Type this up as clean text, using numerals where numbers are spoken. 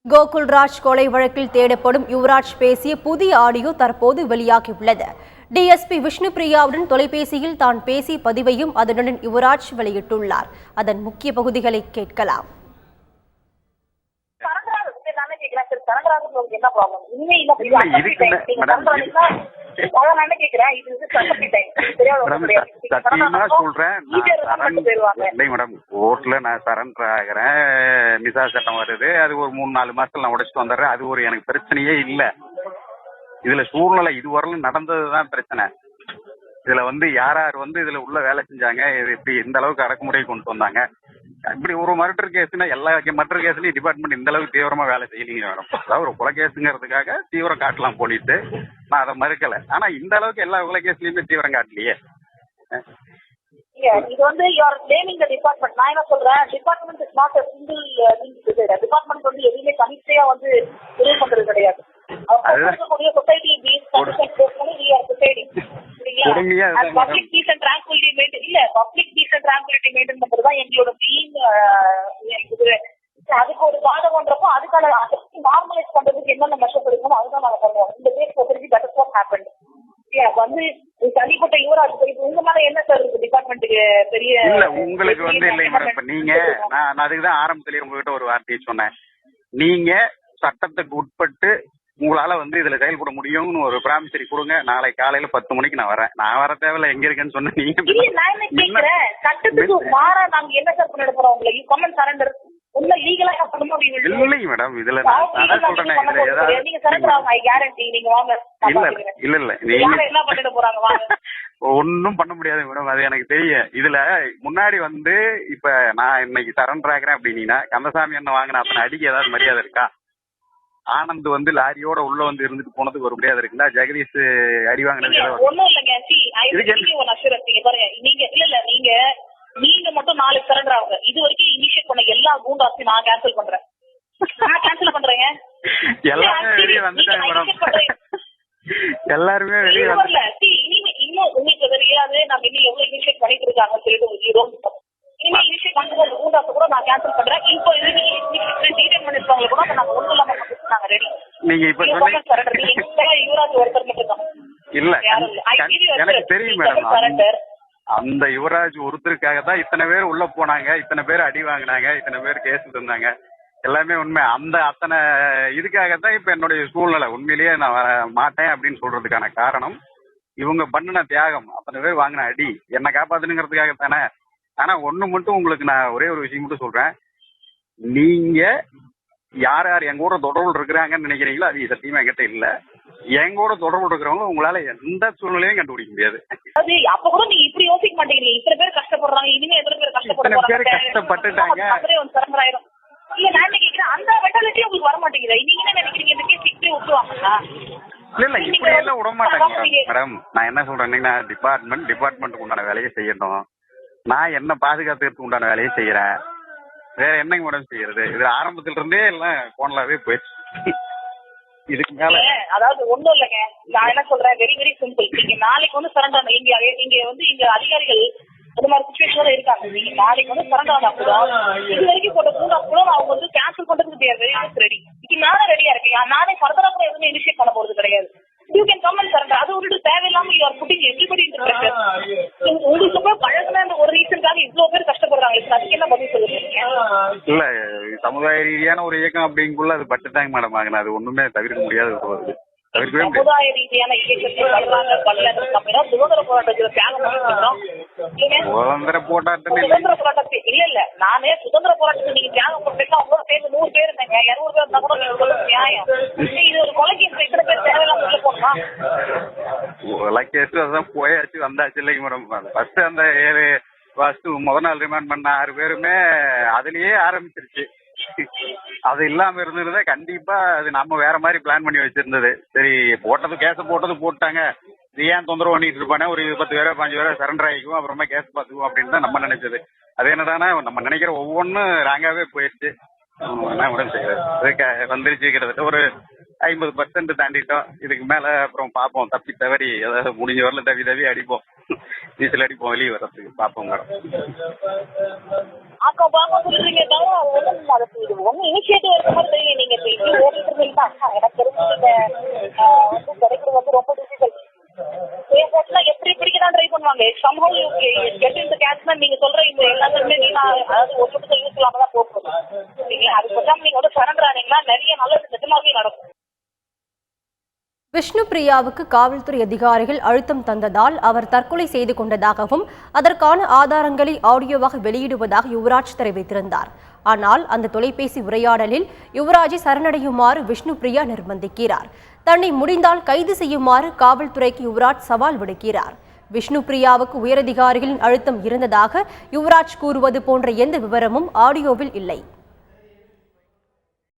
கோகுல்ராஜ் கொலை வழக்கில் தேடப்படும் யுவராஜ் பேசிய புதிய ஆடியோ தற்போது வெளியாகியுள்ளது. டிஎஸ்பி விஷ்ணுபிரியாவுடன் தொலைபேசியில் தான் பேசிய பதிவையும் அதனுடன் யுவராஜ் வெளியிட்டுள்ளார். அதன் முக்கிய பகுதிகளை கேட்கலாம். சத்தியமா சொல்றேன், மேடம் கோர்ட்ல நான் சரண்டர் ஆகிறேன். மிசா சட்டம் வருது, அது ஒரு 3-4 மாசத்துல நான் உடைச்சிட்டு வந்துடுறேன். அது ஒரு எனக்கு பிரச்சனையே இல்ல. இதுல சூழ்நிலை இதுவரையிலும் நடந்ததுதான் பிரச்சனை. இதுல யார் யார் இதுல உள்ள வேலை செஞ்சாங்க, இது இப்படி எந்த அளவுக்கு அடக்குமுறை கொண்டு வந்தாங்க. இப்படி ஒரு மர்டர் கேஸ்னா எல்லா மர்டர் கேஸ்லயும் டிபார்ட்மெண்ட் இந்த அளவுக்கு தீவிரமா வேலை செய்யலீங்க மேடம். அதாவது ஒரு கொலை கேஸுங்கிறதுக்காக தீவிரம் காட்டலாம் போலீஸ், நான் அதை மறுக்கல. ஆனா இந்த அளவுக்கு எல்லா கொலை கேஸ்லயுமே தீவிரம் காட்டலையே. இது you are blaming the department. நான் என்ன சொல்றேன், department is not a single thing to say. Department எதுவுமே தனிச்சையா உதவி பண்றது கிடையாது. Society public peace and tranquility maintain இல்ல, public peace and tranquility maintain பண்றது தான் எங்களோட மெயின். அதுக்கு ஒரு பாதகம்ன்றப்போ அதுக்கான நார்மலைஸ் பண்றதுக்கு என்னென்ன மெஷர்ஸ் எடுக்கணும் அதுதான் நாங்க பண்ணுவோம். இந்த கேஸ் பொறுத்தவரைக்கும் தட் இஸ் வாட் ஹேப்பன்ட். தனிப்பட்ட யுவராஜ் உங்க மேல என்ன சார் இருக்கு டிபார்ட்மெண்ட்டுக்கு பெரிய இல்ல உங்களுக்கு இல்லை மேடம். இப்ப நீங்க நான் அதுக்குதான் ஆரம்பத்திலேயே உங்ககிட்ட ஒரு வார்த்தையை சொன்னேன். நீங்க சட்டத்துக்கு உட்பட்டு உங்களால இதுல செயல்பட முடியும்னு ஒரு பிராமிசரி கொடுங்க. நாளை காலையில 10 மணிக்கு நான் வரேன். நான் வர தேவையில்ல, எங்க இருக்கேன்னு சொன்ன நீங்க. நான் என்ன கேக்குறேன், சட்டத்துக்கு மாறா நாங்க என்ன சார் பண்ண போறோம்? உங்களை யூ கம் அண்ட் சரண்டர் உள்ள லீகலா பண்ணணும் அப்படின்னு இல்லைங்க மேடம். இதுல நான் சொல்றேன், நீங்க சரண்டர் ஆகும், ஐ கேரண்டி. நீங்க வாங்க. இல்ல நீங்க என்ன பண்ணிட்டு போறாங்க வாங்க. ஒன்னும் பண்ண முடியாது மேடம், அது எனக்கு தெரியும். இதுல முன்னாடி இப்ப நான் இன்னைக்கு சரண்டர் ஆகிறேன் அப்படின்னா கந்தசாமி என்ன வாங்கின அத்தனை அடிக்க ஏதாவது மரியாதை இருக்கா? ஆனந்த் லாரியோட உள்ள இருந்துட்டு போனதுக்கு ஒரு மரியாதை இருக்குல்ல? ஜெகதீஷ் அடி வாங்கினது ஒண்ணும் இல்லைங்க. நீங்க இல்ல நீங்க மட்டும் நாளைக்கு சரண்டர் ஆகுங்க. இது வரைக்கும் இனிஷியேட் பண்ண எல்லா கூண்டாஸையும் நான் கேன்சல் பண்றேன். பண்றேங்க. எல்லாருமே வெளியே வந்துட்டாங்க மேடம். எல்லாருமே வெளியே வரல. இன்னும் உங்களுக்கு தெரியாது நம்ம இன்னும் எவ்வளவு இனிஷியேட் பண்ணிட்டு இருக்காங்க சொல்லிட்டு இனிமே இனிஷியேட் பண்ணும்போது கூண்டாஸ் கூட நான் கேன்சல் பண்றேன். இப்போ டீடைல் பண்ணிருக்கவங்க கூட நாங்க ஒன்றும் இல்லாம நாங்க ரெடி. நீங்க இப்ப யுவராஜ் ஒருத்தர் மட்டும் தான் இல்ல. எனக்கு தெரியும் மேடம், அந்த யுவராஜ் ஒருத்தருக்காக தான் இத்தனை பேர் உள்ள போனாங்க, இத்தனை பேர் அடி வாங்கினாங்க, இத்தனை பேர் கேஸ் தந்தாங்க. எல்லாமே உண்மை. அத்தனை இதுக்காகத்தான் இப்ப என்னுடைய சூழ்நிலை. உண்மையிலேயே நான் வர மாட்டேன் அப்படின்னு சொல்றதுக்கான காரணம் இவங்க பண்ணின தியாகம். அத்தனை பேர் வாங்கின அடி என்னை காப்பாத்தணுங்கிறதுக்காக தானே. ஆனா ஒண்ணு மட்டும் உங்களுக்கு நான் ஒரே ஒரு விஷயம் மட்டும் சொல்றேன். நீங்க யார் யார் எங்க கூட தொடர்பு இருக்கிறாங்கன்னு நினைக்கிறீங்களோ அது சத்தியமா என்கிட்ட இல்ல. என் கூட தொடர்பு இருக்கிறவங்க உங்களால எந்த சூழ்நிலையும் கண்டுபிடிக்க முடியாது. அப்ப கூட நீங்க இப்படி யோசிக்க மாட்டேங்கிறீங்க. இத்தனை பேர் கஷ்டப்படுறாங்க, இனிமே எத்தனை பேர் கஷ்டப்பட்டுட்டாங்க. இல்ல நான் கேக்குறேன், அந்த மென்டாலிட்டி உங்களுக்கு வர மாட்டேங்குது. நீங்க என்ன நினைக்கிறீங்க, இந்த கேஸ் இப்படி விட்டுருவாங்களா? இல்ல இப்படி எல்லாம் விட மாட்டாங்க மேடம். நான் என்ன சொல்றேன்னா, டிபார்ட்மெண்ட்டுக்கு உண்டான வேலையை செய்யணும். நான் என்ன பாதுகாத்துறதுக்கு உண்டான வேலையை செய்யறேன். வேற என்னங்க மேடம் செய்யறது? இது ஆரம்பத்துல இருந்தே எல்லாம் போனலாவே போயிடுச்சு. இதுக்கு மேல அதாவது ஒண்ணும் இல்லைங்க. நான் என்ன சொல்றேன், வெரி வெரி சிம்பிள். நீங்க நாளைக்கு சரண்டர் இங்க இங்க அதிகாரிகள் அந்த மாதிரி சிச்சுவேஷன்ல இருக்காங்க. நீங்க நாளைக்கு சரண்டர் ஆனா கூட இது வரைக்கும் போட்ட கூண்டா கூட அவங்க கேன்சல் பண்றதுக்கு ரெடி. இதுக்கு நானும் ரெடியா இருக்கேன். நானே ஃபர்தரா கூட எதுவுமே இனிஷியேட் பண்ண போறது கிடையாது. You can come and surrender. அது ஒரு தேவையில்லாம you are putting everybody into pressure. உங்களுக்கு போய் பழகுன ஒரு ரீசன்காக இவ்வளவு பேர் கஷ்டப்படுறாங்க. அதுக்கு என்ன பதில் சொல்லுங்க? இல்ல சமுதாய ரீதியான ஒரு இயக்கம் அப்படிங்குள்ள அது பட்டுட்டாங்க மேடம். ஆகினா அது ஒண்ணுமே தவிர்க்க முடியாது. சமுதாய ரீதியான இயக்கத்தில் வர்றாங்க பல்வேறு சுதந்திர போராட்டத்தில் தியாகம் பண்ணிருக்கோம். சுதந்திர போராட்டம் இல்ல நானே சுதந்திர போராட்டத்தில் நீங்க தியாகம் பண்ணிருக்கா உங்களோட சேர்ந்து 100 பேர் இருந்தாங்க, 200 பேர் இருந்தா கூட நீங்க சொல்றது நியாயம். இது ஒரு கொலைக்கு இத்தனை பேர் தேவையில்லாம உள்ள போனா கொலை கேஸ் அதான் போயாச்சு வந்தாச்சு இல்லைங்க மேடம். ஃபர்ஸ்ட் அந்த 7 முதல் நாள் ரிமாண்ட் பண்ண 6 பேருமே அதுலயே ஆரம்பிச்சிருச்சு. அது இல்லாம இருந்தது கண்டிப்பா அது நம்ம வேற மாதிரி பிளான் பண்ணி வச்சிருந்தது. சரி கேஸ போட்டாங்க, இது ஏன் தொந்தரவு பண்ணிட்டு இருப்பானே, ஒரு 10 பேரோ 5 பேரோ சரண்டர் ஆகிக்குவோம், அப்புறமா கேஸ் பாத்துக்குவோம் அப்படின்னு தான் நம்ம நினைச்சது. அது என்னதானா நம்ம நினைக்கிற ஒவ்வொன்றும் ராங்காவே போயிடுச்சு. என்ன உடம்பு செய்யறது வந்துருச்சு. கிட்டத்தட்ட ஒரு 50% தாண்டிட்டோம். இதுக்கு மேல அப்புறம் பார்ப்போம். தப்பி தவறி ஏதாவது முடிஞ்ச வரல தவி அடிப்போம், நீச்சல் அடிப்போம், வெளியே வர்றதுக்கு பார்ப்போம் மேடம். சொல்றீங்க ஒன்னும் இனிஷியேட்டிவ் எடுத்த மாதிரி நீங்க அதாவது ஒரு நிமிஷம் யூஸ் இல்லாம தான் போகும். சரிங்களா? அது கொஞ்சம் நீங்க வந்து சரண்டர் ஆனீங்கன்னா நிறைய நல்லது நிஜமாவே நடக்கும். விஷ்ணு பிரியாவுக்கு காவல்துறை அதிகாரிகள் அழுத்தம் தந்ததால் அவர் தற்கொலை செய்து கொண்டதாகவும் அதற்கான ஆதாரங்களை ஆடியோவாக வெளியிடுவதாக யுவராஜ் தெரிவித்திருந்தார். ஆனால் அந்த தொலைபேசி உரையாடலில் யுவராஜை சரணடையுமாறு விஷ்ணு பிரியா நிர்பந்திக்கிறார். தன்னை முடிந்தால் கைது செய்யுமாறு காவல்துறைக்கு யுவராஜ் சவால் விடுக்கிறார். விஷ்ணு பிரியாவுக்கு உயரதிகாரிகளின் அழுத்தம் இருந்ததாக யுவராஜ் கூறுவது போன்ற எந்த விவரமும் ஆடியோவில் இல்லை.